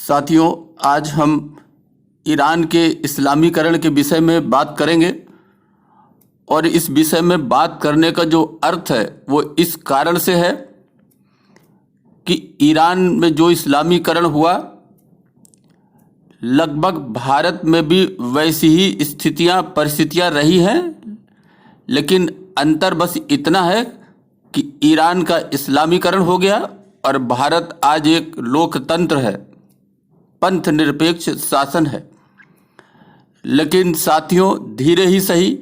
साथियों, आज हम ईरान के इस्लामीकरण के विषय में बात करेंगे और इस विषय में बात करने का जो अर्थ है वो इस कारण से है कि ईरान में जो इस्लामीकरण हुआ लगभग भारत में भी वैसी ही परिस्थितियां रही हैं, लेकिन अंतर बस इतना है कि ईरान का इस्लामीकरण हो गया और भारत आज एक लोकतंत्र है, पंथ निरपेक्ष शासन है। लेकिन साथियों, धीरे ही सही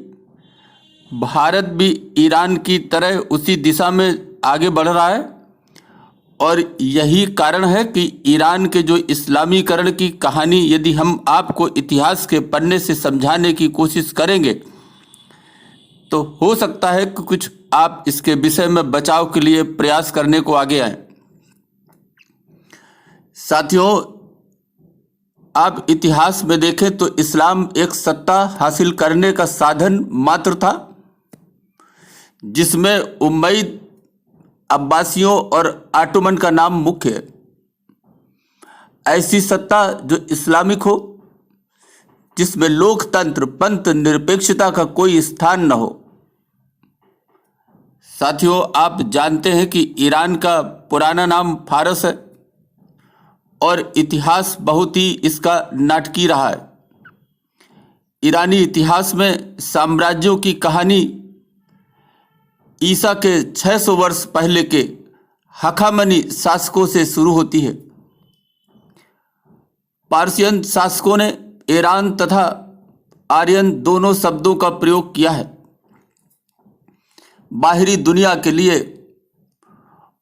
भारत भी ईरान की तरह उसी दिशा में आगे बढ़ रहा है और यही कारण है कि ईरान के जो इस्लामीकरण की कहानी यदि हम आपको इतिहास के पन्ने से समझाने की कोशिश करेंगे तो हो सकता है कि कुछ आप इसके विषय में बचाव के लिए प्रयास करने को आगे आए। साथियों, आप इतिहास में देखें तो इस्लाम एक सत्ता हासिल करने का साधन मात्र था, जिसमें उम्मयद, अब्बासियों और ऑटोमन का नाम मुख्य है। ऐसी सत्ता जो इस्लामिक हो, जिसमें लोकतंत्र, पंथ निरपेक्षता का कोई स्थान न हो। साथियों, आप जानते हैं कि ईरान का पुराना नाम फारस है और इतिहास बहुत ही इसका नाटकीय रहा है। ईरानी इतिहास में साम्राज्यों की कहानी ईसा के 600 वर्ष पहले के हखामनी शासकों से शुरू होती है। पारसियन शासकों ने ईरान तथा आर्यन दोनों शब्दों का प्रयोग किया है। बाहरी दुनिया के लिए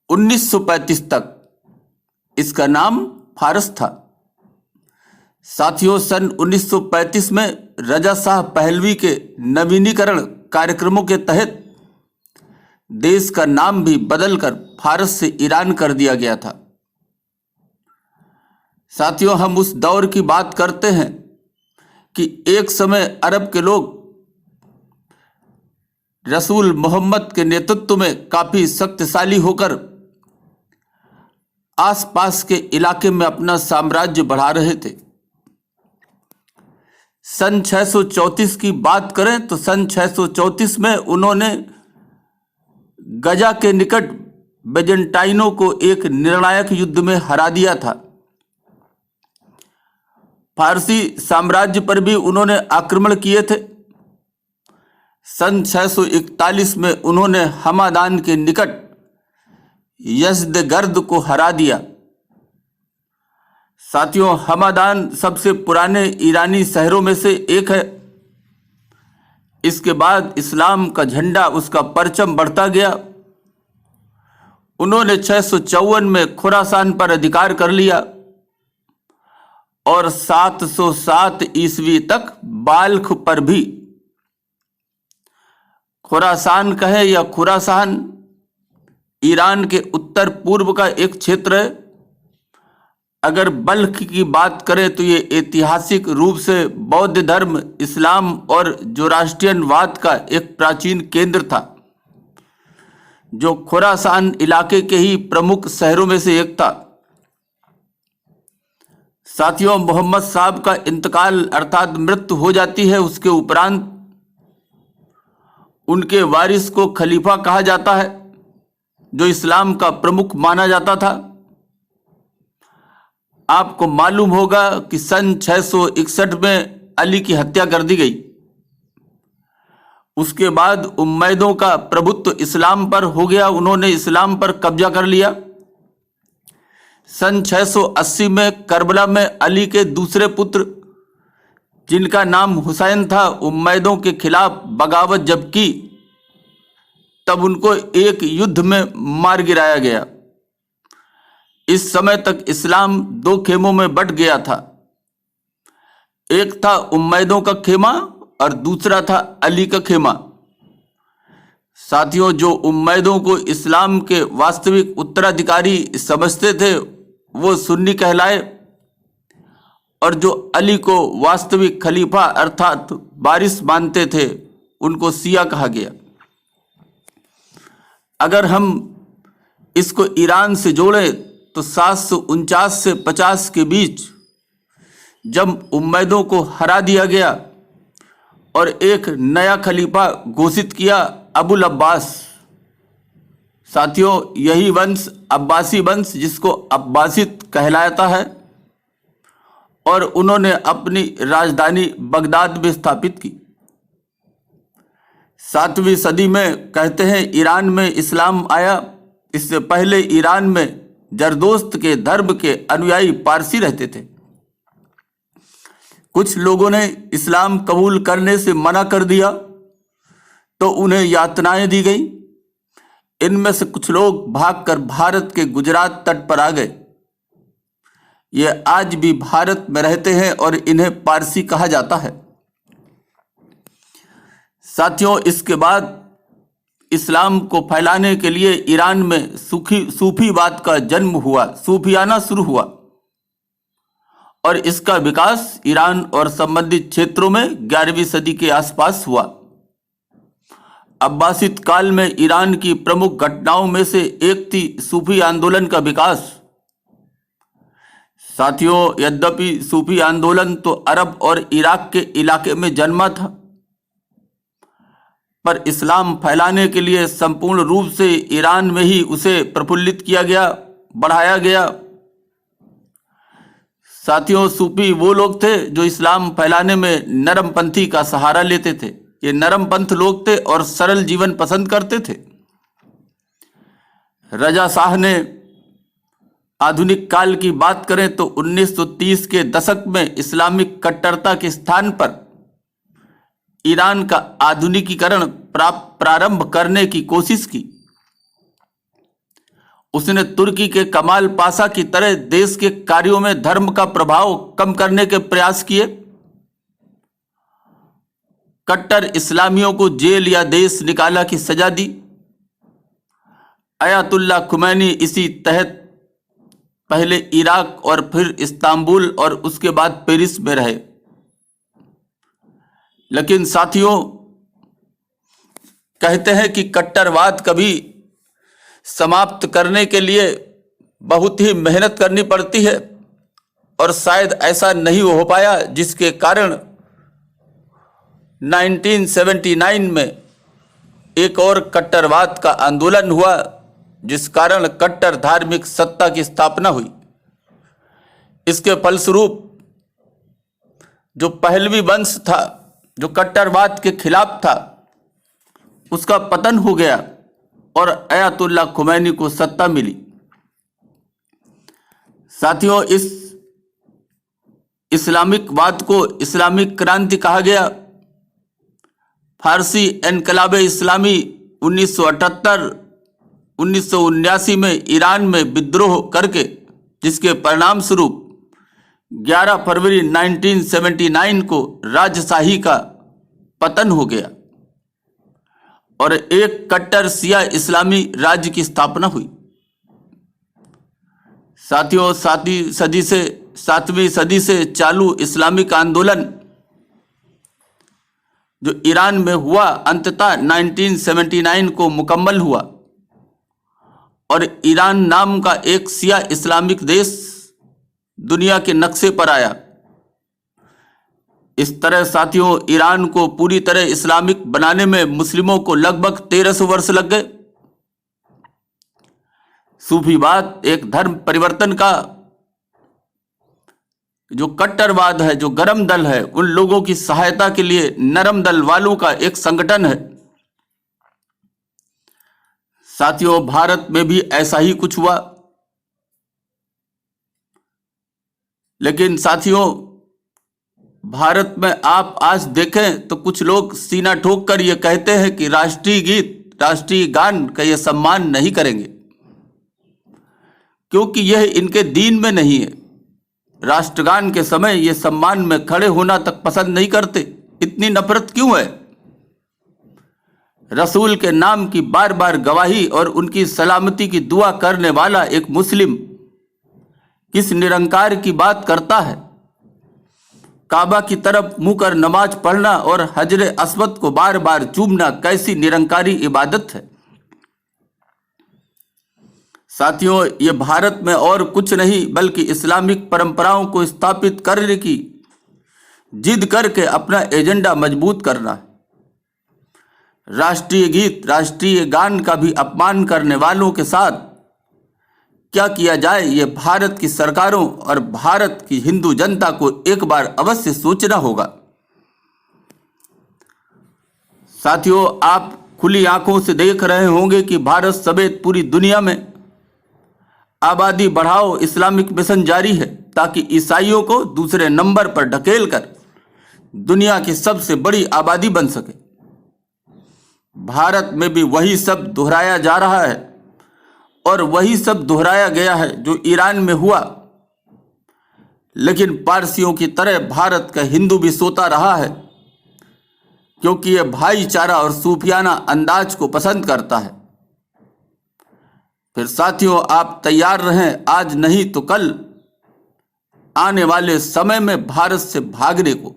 1935 तक इसका नाम फारस था। साथियों, सन 1935 में रजा शाह पहलवी के नवीनीकरण कार्यक्रमों के तहत देश का नाम भी बदलकर फारस से ईरान कर दिया गया था। साथियों, हम उस दौर की बात करते हैं कि एक समय अरब के लोग रसूल मोहम्मद के नेतृत्व में काफी शक्तिशाली होकर आसपास के इलाके में अपना साम्राज्य बढ़ा रहे थे। सन 634 की बात करें तो सन 634 में उन्होंने गजा के निकट बेजेंटाइनों को एक निर्णायक युद्ध में हरा दिया था। फारसी साम्राज्य पर भी उन्होंने आक्रमण किए थे। सन 641 में उन्होंने हमादान के निकट यज़दगर्द को हरा दिया। साथियों, हमादान सबसे पुराने ईरानी शहरों में से एक है। इसके बाद इस्लाम का झंडा, उसका परचम बढ़ता गया। उन्होंने 654 में खुरासान पर अधिकार कर लिया और 707 ईस्वी तक बाल्ख पर भी। खुरासान कहे या खुरासान ईरान के उत्तर पूर्व का एक क्षेत्र है। अगर बल्ख की बात करें तो ये ऐतिहासिक रूप से बौद्ध धर्म, इस्लाम और जोरास्ट्रियनवाद का एक प्राचीन केंद्र था, जो खुरासान इलाके के ही प्रमुख शहरों में से एक था। साथियों, मोहम्मद साहब का इंतकाल अर्थात मृत्यु हो जाती है। उसके उपरांत उनके वारिस को खलीफा कहा जाता है, जो इस्लाम का प्रमुख माना जाता था। आपको मालूम होगा कि सन 661 में अली की हत्या कर दी गई। उसके बाद उम्मैदों का प्रभुत्व इस्लाम पर हो गया, उन्होंने इस्लाम पर कब्जा कर लिया। सन 680 में करबला में अली के दूसरे पुत्र, जिनका नाम हुसैन था, उम्मैदों के खिलाफ बगावत जब की, तब उनको एक युद्ध में मार गिराया गया। इस समय तक इस्लाम दो खेमों में बंट गया था। एक था उम्मैदों का खेमा और दूसरा था अली का खेमा। साथियों, जो उम्मैदों को इस्लाम के वास्तविक उत्तराधिकारी समझते थे वो सुन्नी कहलाए और जो अली को वास्तविक खलीफा अर्थात वारिस मानते थे उनको शिया कहा गया। अगर हम इसको ईरान से जोड़ें तो 749 से 50 के बीच जब उम्मैदों को हरा दिया गया और एक नया खलीफा घोषित किया, अबुल अब्बास। साथियों, यही वंश अब्बासी वंश जिसको अब्बासिद कहलाता है, और उन्होंने अपनी राजधानी बगदाद में स्थापित की। 7वीं सदी में कहते हैं ईरान में इस्लाम आया। इससे पहले ईरान में जरदोश्त के धर्म के अनुयायी पारसी रहते थे। कुछ लोगों ने इस्लाम कबूल करने से मना कर दिया तो उन्हें यातनाएं दी गई। इनमें से कुछ लोग भागकर भारत के गुजरात तट पर आ गए। ये आज भी भारत में रहते हैं और इन्हें पारसी कहा जाता है। साथियों, इसके बाद इस्लाम को फैलाने के लिए ईरान में सूफीवाद का जन्म हुआ, सूफियाना शुरू हुआ, और इसका विकास ईरान और संबंधित क्षेत्रों में 11वीं सदी के आसपास हुआ। अब्बासिद काल में ईरान की प्रमुख घटनाओं में से एक थी सूफी आंदोलन का विकास। साथियों, यद्यपि सूफी आंदोलन तो अरब और इराक के इलाके में जन्मा था, पर इस्लाम फैलाने के लिए संपूर्ण रूप से ईरान में ही उसे प्रफुल्लित किया गया, बढ़ाया गया। साथियों, सूफी वो लोग थे जो इस्लाम फैलाने में नरमपंथी का सहारा लेते थे। ये नरमपंथ लोग थे और सरल जीवन पसंद करते थे। रजा शाह ने आधुनिक काल की बात करें तो 1930 के दशक में इस्लामिक कट्टरता के स्थान पर ईरान का आधुनिकीकरण प्रारंभ करने की कोशिश की। उसने तुर्की के कमाल पाशा की तरह देश के कार्यों में धर्म का प्रभाव कम करने के प्रयास किए। कट्टर इस्लामियों को जेल या देश निकाला की सजा दी। अयातुल्ला खुमैनी इसी तहत पहले इराक और फिर इस्तांबुल और उसके बाद पेरिस में रहे। लेकिन साथियों, कहते हैं कि कट्टरवाद कभी समाप्त करने के लिए बहुत ही मेहनत करनी पड़ती है, और शायद ऐसा नहीं हो पाया, जिसके कारण 1979 में एक और कट्टरवाद का आंदोलन हुआ, जिस कारण कट्टर धार्मिक सत्ता की स्थापना हुई। इसके फलस्वरूप जो पहलवी वंश था, जो कट्टरवाद के खिलाफ था, उसका पतन हो गया और अयातुल्ला खुमैनी को सत्ता मिली। साथियों, इस इस्लामिकवाद को इस्लामिक क्रांति कहा गया। फारसी इनकलाब इस्लामी 1978-1979 में ईरान में विद्रोह करके, जिसके परिणाम स्वरूप 11 फरवरी 1979 को राजशाही का पतन हो गया और एक कट्टर शिया इस्लामी राज्य की स्थापना हुई। साथियों, 7वीं सदी से चालू इस्लामिक आंदोलन जो ईरान में हुआ, अंततः 1979 को मुकम्मल हुआ और ईरान नाम का एक शिया इस्लामिक देश दुनिया के नक्शे पर आया। इस तरह साथियों, ईरान को पूरी तरह इस्लामिक बनाने में मुस्लिमों को लगभग 1300 वर्ष लग गए। सूफीवाद एक धर्म परिवर्तन का जो कट्टरवाद है, जो गरम दल है, उन लोगों की सहायता के लिए नरम दल वालों का एक संगठन है। साथियों, भारत में भी ऐसा ही कुछ हुआ। लेकिन साथियों, भारत में आप आज देखें तो कुछ लोग सीना ठोक कर ये कहते हैं कि राष्ट्रीय गीत, राष्ट्रीय गान का ये सम्मान नहीं करेंगे, क्योंकि यह इनके दीन में नहीं है। राष्ट्रगान के समय ये सम्मान में खड़े होना तक पसंद नहीं करते। इतनी नफरत क्यों है? रसूल के नाम की बार बार गवाही और उनकी सलामती की दुआ करने वाला एक मुस्लिम किस निरंकार की बात करता है? काबा की तरफ मुंह कर नमाज पढ़ना और हजरे अस्वद को बार बार चूमना कैसी निरंकारी इबादत है? साथियों, ये भारत में और कुछ नहीं बल्कि इस्लामिक परंपराओं को स्थापित करने की जिद करके अपना एजेंडा मजबूत करना है। राष्ट्रीय गीत, राष्ट्रीय गान का भी अपमान करने वालों के साथ क्या किया जाए, ये भारत की सरकारों और भारत की हिंदू जनता को एक बार अवश्य सोचना होगा। साथियों, आप खुली आंखों से देख रहे होंगे कि भारत समेत पूरी दुनिया में आबादी बढ़ाओ इस्लामिक मिशन जारी है, ताकि ईसाइयों को दूसरे नंबर पर ढकेलकर दुनिया की सबसे बड़ी आबादी बन सके। भारत में भी वही सब दोहराया जा रहा है और वही सब दोहराया गया है जो ईरान में हुआ। लेकिन पारसियों की तरह भारत का हिंदू भी सोता रहा है, क्योंकि यह भाईचारा और सूफियाना अंदाज को पसंद करता है। फिर साथियों, आप तैयार रहें, आज नहीं तो कल आने वाले समय में भारत से भागने को।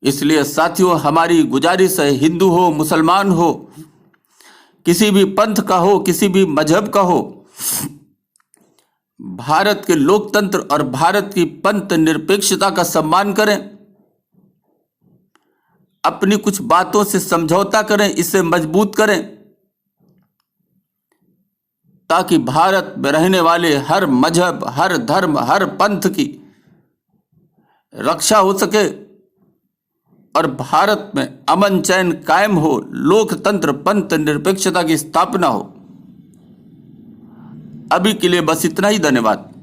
इसलिए साथियों, हमारी गुजारिश है, हिंदू हो, मुसलमान हो, किसी भी पंथ का हो, किसी भी मजहब का हो, भारत के लोकतंत्र और भारत की पंथ निरपेक्षता का सम्मान करें। अपनी कुछ बातों से समझौता करें, इसे मजबूत करें, ताकि भारत में रहने वाले हर मजहब, हर धर्म, हर पंथ की रक्षा हो सके और भारत में अमन चैन कायम हो, लोकतंत्र पंथ निरपेक्षता की स्थापना हो। अभी के लिए बस इतना ही। धन्यवाद।